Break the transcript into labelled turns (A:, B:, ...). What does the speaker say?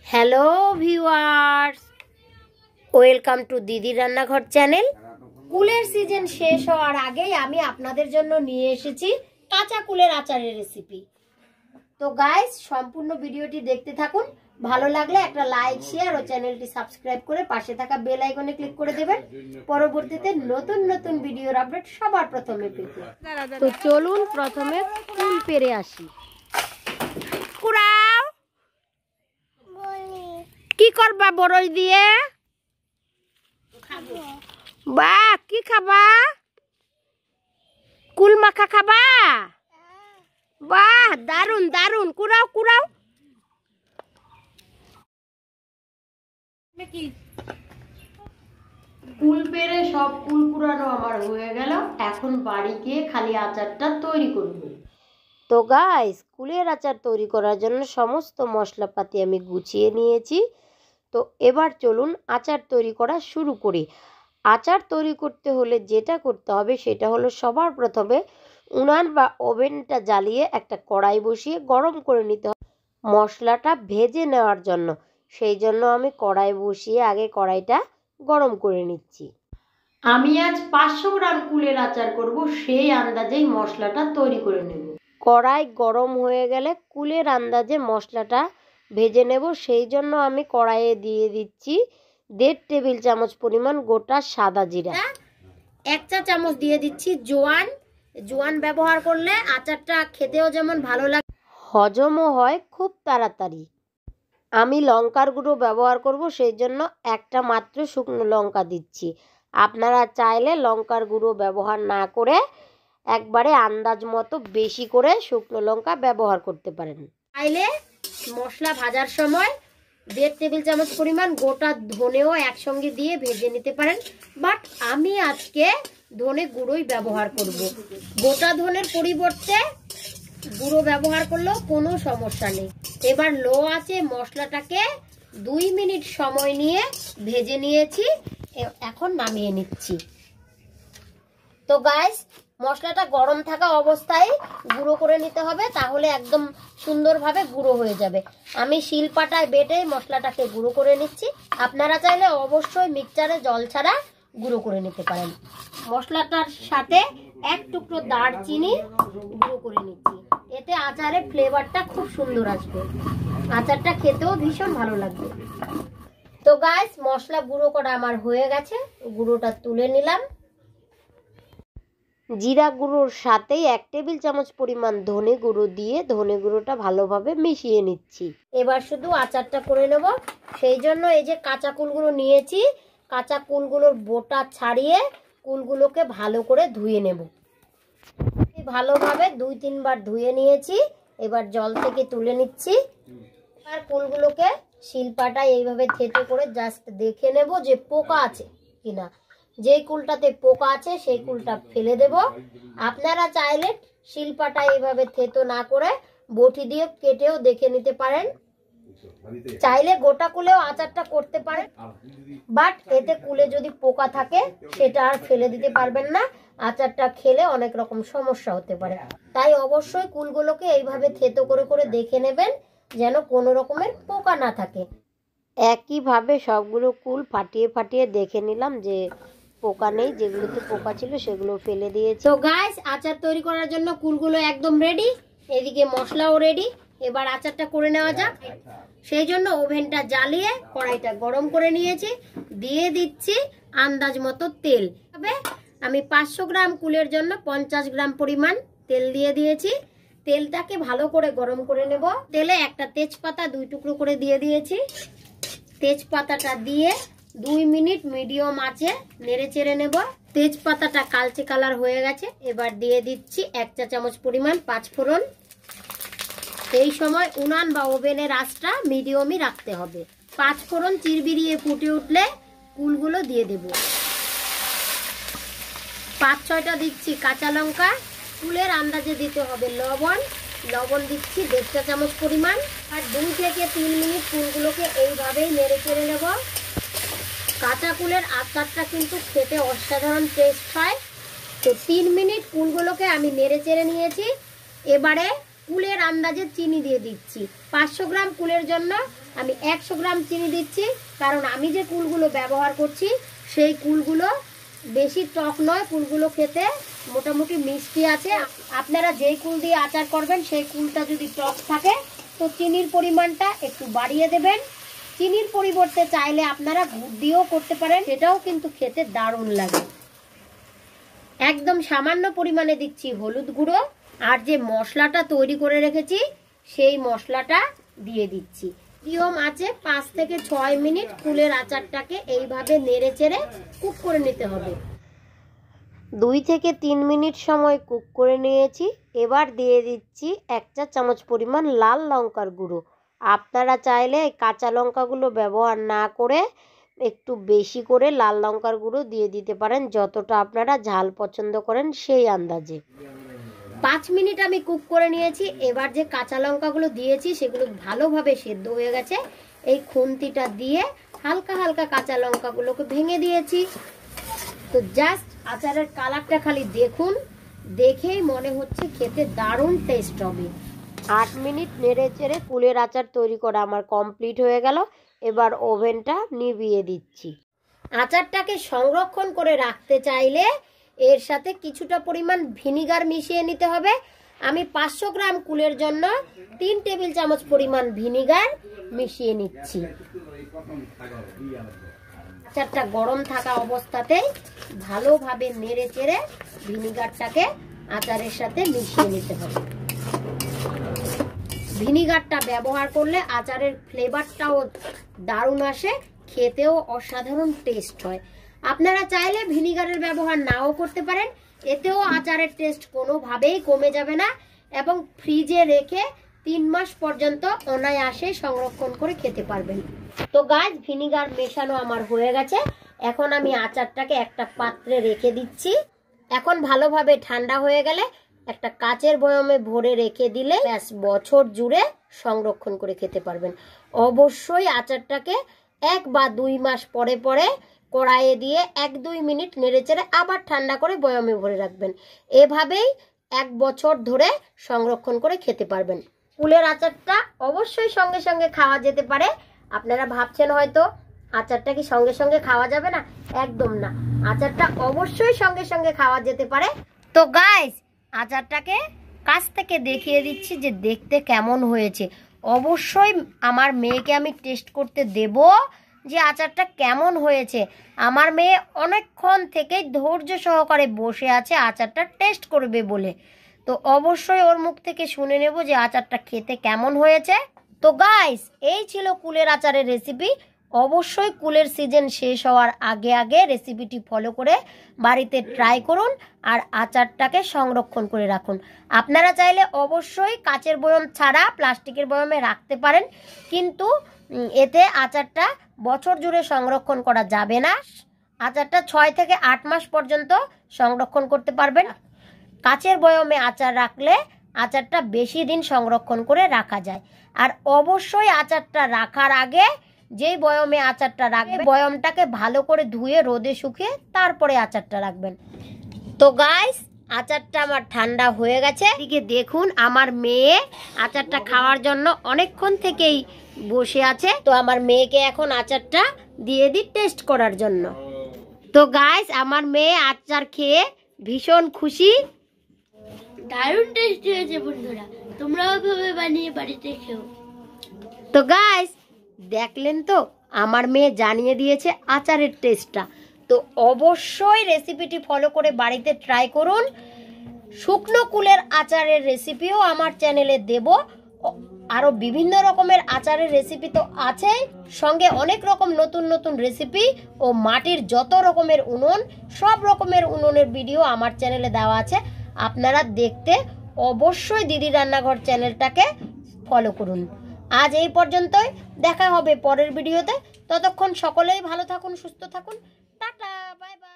A: Hello viewers, welcome to দিদি রান্নাঘর channel. কুলের সিজন শেষ হওয়ার আগেই আমি আপনাদের জন্য নিয়ে এসেছি কাঁচা কুলের আচারের রেসিপি। তো গাইস, সম্পূর্ণ ভিডিওটি দেখতে থাকুন। ভালো লাগলে একটা লাইক, শেয়ার ও চ্যানেলটি সাবস্ক্রাইব করে পাশে থাকা বেল আইকনে ক্লিক করে দেবেন পরবর্তীতে নতুন নতুন ভিডিওর আপডেট সবার প্রথমে পেতে। তো চলুন প্রথমে কুল পেরে আসি। কুড়াও, কি করবা বড়ই দিয়ে? বাহ, কি খাবা? কুল মাখা খাবা? বাহ, দারুন দারুন। কুড়াও কুড়াও। কুল পেরে সব কুল কুড়ানো আমার হয়ে গেল। এখন বাড়ি গিয়ে খালি আচারটা তৈরি করব। তো গাইস, কুলের আচার তৈরি করার জন্য সমস্ত মশলাপাতি আমি গুছিয়ে নিয়েছি। তো এবার চলুন আচার তৈরি করা শুরু করি। আচার তৈরি করতে হলে যেটা করতে হবে সেটা হলো সবার প্রথমে উনান বা ওভেনটা জ্বালিয়ে একটা কড়াই বসিয়ে গরম করে নিতে হবে মশলাটা ভেজে নেওয়ার জন্য। সেই জন্য আমি কড়াই বসিয়ে আগে কড়াইটা গরম করে নিচ্ছি। আমি আজ 500 গ্রাম কুলের আচার করব, সেই আন্দাজেই মশলাটা তৈরি করে নেব। কড়াই গরম হয়ে গেলে কুলের আন্দাজে মশলাটা ভেজে নেব। সেই জন্য আমি কড়াইয়ে দিয়ে দিচ্ছি 1.5 টেবিল চামচ পরিমাণ গোটা সাদা জিরা। 1 চা চামচ দিয়ে দিচ্ছি জোয়ান। জোয়ান ব্যবহার করলে আচারটা খেতেও যেমন ভালো লাগে, হজমও হয় খুব তাড়াতাড়ি। আমি লঙ্কার গুঁড়ো ব্যবহার করব, সেই জন্য একটা মাত্র শুকনো লঙ্কা দিচ্ছি। আপনারা চাইলে লঙ্কার গুঁড়ো ব্যবহার না করে একবারে আন্দাজ মতো বেশি করে শুকনো লঙ্কা ব্যবহার করতে পারেন। চাইলে মশলা ভাজার সময় 1.5 টেবিল চামচ পরিমাণ গোটা ধনেও একসঙ্গে দিয়ে ভেজে নিতে পারেন, বাট আমি আজকে ধনে গুঁড়োই ব্যবহার করব। গোটা ধনের পরিবর্তে গুঁড়ো ব্যবহার করলেও কোনো সমস্যা নেই। এবার লো আঁচে মশলাটাকে 2 মিনিট সময় নিয়ে ভেজে নিয়েছি, এখন নামিয়ে নিচ্ছি। তো গাইস, মশলাটা গরম থাকা অবস্থায় গুঁড়ো করে নিতে হবে, তাহলে একদম সুন্দরভাবে গুঁড়ো হয়ে যাবে। আমি শিলপাটায় বেটে মশলাটাকে গুঁড়ো করে নিচ্ছি। আপনারা চাইলে অবশ্যই মিক্সচারে জল ছাড়া গুঁড়ো করে নিতে পারেন। মশলাটার সাথে 1 টুকরো দারচিনি গুঁড়ো করে নিচ্ছি। এতে আচারের ফ্লেভারটা খুব সুন্দর আসবে, আচারটা খেতেও ভীষণ ভালো লাগবে। তো গাইস, মশলা গুঁড়ো করা আমার হয়ে গেছে, গুঁড়োটা তুলে নিলাম। জিরা গুঁড়োর সাথেই 1 টেবিল চামচ পরিমাণ ধনে গুঁড়ো দিয়ে ধনে গুঁড়োটা ভালোভাবে মিশিয়ে নিচ্ছি। এবার শুধু আচারটা করে নেব। সেই জন্য এই যে কাঁচা কুলগুলো নিয়েছি, কাঁচা কুলগুলোর বোটা ছাড়িয়ে কুলগুলোকে ভালো করে ধুয়ে নেব। ভালোভাবে 2-3 বার ধুয়ে নিয়েছি। এবার জল থেকে তুলে নিচ্ছি। আর কুলগুলোকে শিলপাটায় এইভাবে থেঁতে করে জাস্ট দেখে নেব যে পোকা আছে কিনা। যেই কুলটাতে পোকা আছে সেই কুলটা ফেলে দেব। আপনারা চাইলে শিলপাটায় এইভাবে থেতো না করে বটি দিয়ে কেটেও দেখে নিতে পারেন। চাইলে গোটা কুলেও আচারটা করতে পারেন, বাট এতে কুলে যদি পোকা থাকে সেটা আর ফেলে দিতে পারবেন না। আচারটা খেলে অনেক রকম সমস্যা হতে পারে। তাই অবশ্যই কুলগুলোকে এইভাবে থেতো করে করে দেখে নেবেন যেন কোনো রকমের পোকা না থাকে। একইভাবে সবগুলো কুল ফাটিয়ে ফাটিয়ে দেখে নিলাম যে পোকা নেই, যেগুলোতে পোকা ছিল সেগুলো ফেলে দিয়েছি। তো গাইস, আচার তৈরি করার জন্য কুলগুলো একদম রেডি, এদিকে মশলাও রেডি। এবার আচারটা করে নেওয়া যাক। সেই জন্য ওভেনটা জ্বালিয়ে কড়াইটা গরম করে নিয়েছি। দিয়ে দিচ্ছি আন্দাজ মতো তেল। তবে আমি 500 গ্রাম কুলের জন্য 50 গ্রাম পরিমাণ তেল দিয়ে দিয়েছি। তেলটাকে ভালো করে গরম করে নেব। তেলে একটা তেজপাতা 2 টুকরো করে দিয়ে দিয়েছি। তেজপাতাটা দিয়ে 2 মিনিট মিডিয়াম আঁচে নেড়ে চেড়ে নেব। তেজপাতাটা কালচে কালার হয়ে গেছে। এবার দিয়ে দিচ্ছি 1 চা চামচ পরিমাণ 5 ফোড়ন। এই সময় উনান বা ওভেনের আঁচটা মিডিয়ামই রাখতে হবে। 5 ফোড়ন চিরবিরিয়ে ফুটে উঠলে কুলগুলো দিয়ে দেব। 5-6টা দিচ্ছি কাঁচা লঙ্কা। কুলের আন্দাজে দিতে হবে লবণ। লবণ দিচ্ছি 1.5 চা চামচ পরিমাণ। আর 2 থেকে 3 মিনিট কুলগুলোকে এইভাবেই নেড়ে চেড়ে নেব। কাঁচা কুলের আচারটা কিন্তু খেতে অসাধারণ টেস্ট হয়। তো 3 মিনিট কুলগুলোকে আমি নেড়ে চেড়ে নিয়েছি। এবারে কুলের আন্দাজে চিনি দিয়ে দিচ্ছি। 500 গ্রাম কুলের জন্য আমি 100 গ্রাম চিনি দিচ্ছি, কারণ আমি যে কুলগুলো ব্যবহার করছি সেই কুলগুলো বেশি টক নয়, কুলগুলো খেতে মোটামুটি মিষ্টি আছে। আপনারা যেই কুল দিয়ে আচার করবেন সেই কুলটা যদি টক থাকে তো চিনির পরিমাণটা একটু বাড়িয়ে দেবেন। চিনির পরিবর্তে চাইলে আপনারা গুড় দিয়েও করতে পারেন, সেটাও কিন্তু খেতে দারুণ লাগে। একদম সামান্য পরিমাণে দিচ্ছি হলুদ গুঁড়ো, আর যে মশলাটা তৈরি করে রেখেছি সেই মশলাটা দিয়ে দিচ্ছি। মিডিয়াম আছে 5 থেকে 6 মিনিট কুলের আচারটাকে এইভাবে নেড়ে চেড়ে কুক করে নিতে হবে। 2 থেকে 3 মিনিট সময় কুক করে নিয়েছি। এবার দিয়ে দিচ্ছি 1 চা চামচ পরিমাণ লাল লঙ্কার গুঁড়ো। আপনারা চাইলে কাঁচা লঙ্কাগুলো ব্যবহার না করে একটু বেশি করে লাল লঙ্কার গুঁড়ো দিয়ে দিতে পারেন, যতটা আপনারা ঝাল পছন্দ করেন সেই আন্দাজে। 5 মিনিট আমি কুক করে নিয়েছি। এবার যে কাঁচা লঙ্কাগুলো দিয়েছি সেগুলো ভালোভাবে সেদ্ধ হয়ে গেছে। এই খুন্তিটা দিয়ে হালকা হালকা কাঁচা লঙ্কাগুলোকে ভেঙে দিয়েছি। তো জাস্ট আচারের কালারটা খালি দেখুন, দেখেই মনে হচ্ছে খেতে দারুণ টেস্ট হবে। 8 মিনিট নেড়ে চেড়ে কুলের আচার তৈরি করা আমার কমপ্লিট হয়ে গেল। এবার ওভেনটা নিভিয়ে দিচ্ছি। আচারটাকে সংরক্ষণ করে রাখতে চাইলে এর সাথে কিছুটা পরিমাণ ভিনিগার মিশিয়ে নিতে হবে। আমি 500 গ্রাম কুলের জন্য 3 টেবিল চামচ পরিমাণ ভিনিগার মিশিয়ে নিচ্ছি। আচারটা গরম থাকা অবস্থাতেই ভালোভাবে নেড়ে চেড়ে ভিনিগারটাকে আচারের সাথে মিশিয়ে নিতে হবে। ভিনিগারটা ব্যবহার করলে আচারের ফ্লেভারটাও দারুণ আসে, খেতেও অসাধারণ টেস্ট হয়। আপনারা চাইলে ভিনিগারের ব্যবহার নাও করতে পারেন, এতেও আচারের টেস্ট কোনোভাবেই কমে যাবে না এবং ফ্রিজে রেখে 3 মাস পর্যন্ত অনায়াসে সংরক্ষণ করে খেতে পারবেন। তো গাইস, ভিনিগার মেশানো আমার হয়ে গেছে। এখন আমি আচারটাকে একটা পাত্রে রেখে দিচ্ছি। এখন ভালোভাবে ঠান্ডা হয়ে গেলে একটা কাচের বয়মে ভরে রেখে দিলে ব্যাস বছর জুড়ে সংরক্ষণ করে খেতে পারবেন। অবশ্যই আচারটাকে 1 বা 2 মাস পরে পরে কড়াইয়ে দিয়ে 1-2 মিনিট নেড়েচেড়ে আবার ঠান্ডা করে বয়মে ভরে রাখবেন। এভাবেই 1 বছর ধরে সংরক্ষণ করে খেতে পারবেন। কুলের আচারটা অবশ্যই সঙ্গে সঙ্গে খাওয়া যেতে পারে। আপনারা ভাবছেন হয়তো আচারটা কি সঙ্গে সঙ্গে খাওয়া যাবে না, একদম না, আচারটা অবশ্যই সঙ্গে সঙ্গে খাওয়া যেতে পারে। তো গাইস, আচারটাকে কাছ থেকে দেখিয়ে দিচ্ছি যে দেখতে কেমন হয়েছে। অবশ্যই আমার মেয়েকে আমি টেস্ট করতে দেব যে আচারটা কেমন হয়েছে। আমার মেয়ে অনেকক্ষণ থেকে ধৈর্য সহকারে বসে আছে আচারটা টেস্ট করবে বলে। তো অবশ্যই ওর মুখ থেকে শুনে নেব যে আচারটা খেতে কেমন হয়েছে। তো গাইস, এই ছিল কুলের আচারের রেসিপি। অবশ্যই কুলের সিজন শেষ হওয়ার আগে আগে রেসিপিটি ফলো করে বাড়িতে ট্রাই করুন আর আচারটাকে সংরক্ষণ করে রাখুন। আপনারা চাইলে অবশ্যই কাচের বয়ম ছাড়া প্লাস্টিকের বয়মে রাখতে পারেন, কিন্তু এতে আচারটা বছর জুড়ে সংরক্ষণ করা যাবে না। আচারটা 6 থেকে 8 মাস পর্যন্ত সংরক্ষণ করতে পারবেন। কাচের বয়মে আচার রাখলে আচারটা বেশি দিন সংরক্ষণ করে রাখা যায়। আর অবশ্যই আচারটা রাখার আগে যেই বয়মে আচারটা রাখবেন বয়মটাকে ভালো করে ধুয়ে রোদে শুকিয়ে তারপরে আচারটা রাখবেন। তো গাইস, আচারটা আমার ঠান্ডা হয়ে গেছে। এদিকে দেখুন, আমার মেয়ে আচারটা খাওয়ার জন্য অনেকক্ষণ থেকেই বসে আছে। তো আমার মেয়েকে এখন আচারটা দিয়ে দিই টেস্ট করার জন্য। তো গাইস, আমার মেয়ে আচার খেয়ে ভীষণ খুশি।
B: দারুণ টেস্টি হয়েছে বন্ধুরা, তোমরাও এভাবে বানিয়ে বাড়িতে খেও।
A: তো গাইস, দেখলেন তো আমার মেয়ে জানিয়ে দিয়েছে আচারের টেস্টটা। তো অবশ্যই রেসিপিটি ফলো করে বাড়িতে ট্রাই করুন। শুকনো কুলের আচারের রেসিপিও আমার চ্যানেলে দেব। আরও বিভিন্ন রকমের আচারের রেসিপি তো আছেই, সঙ্গে অনেক রকম নতুন নতুন রেসিপি ও মাটির যত রকমের উনুন, সব রকমের উনুনের ভিডিও আমার চ্যানেলে দেওয়া আছে। আপনারা দেখতে অবশ্যই দিদি রান্নাঘর চ্যানেলটাকে ফলো করুন। আজ এই পর্যন্তই, দেখা হবে পরের ভিডিওতে। ততক্ষণ সকলেই ভালো থাকুন, সুস্থ থাকুন। Tata, bye bye.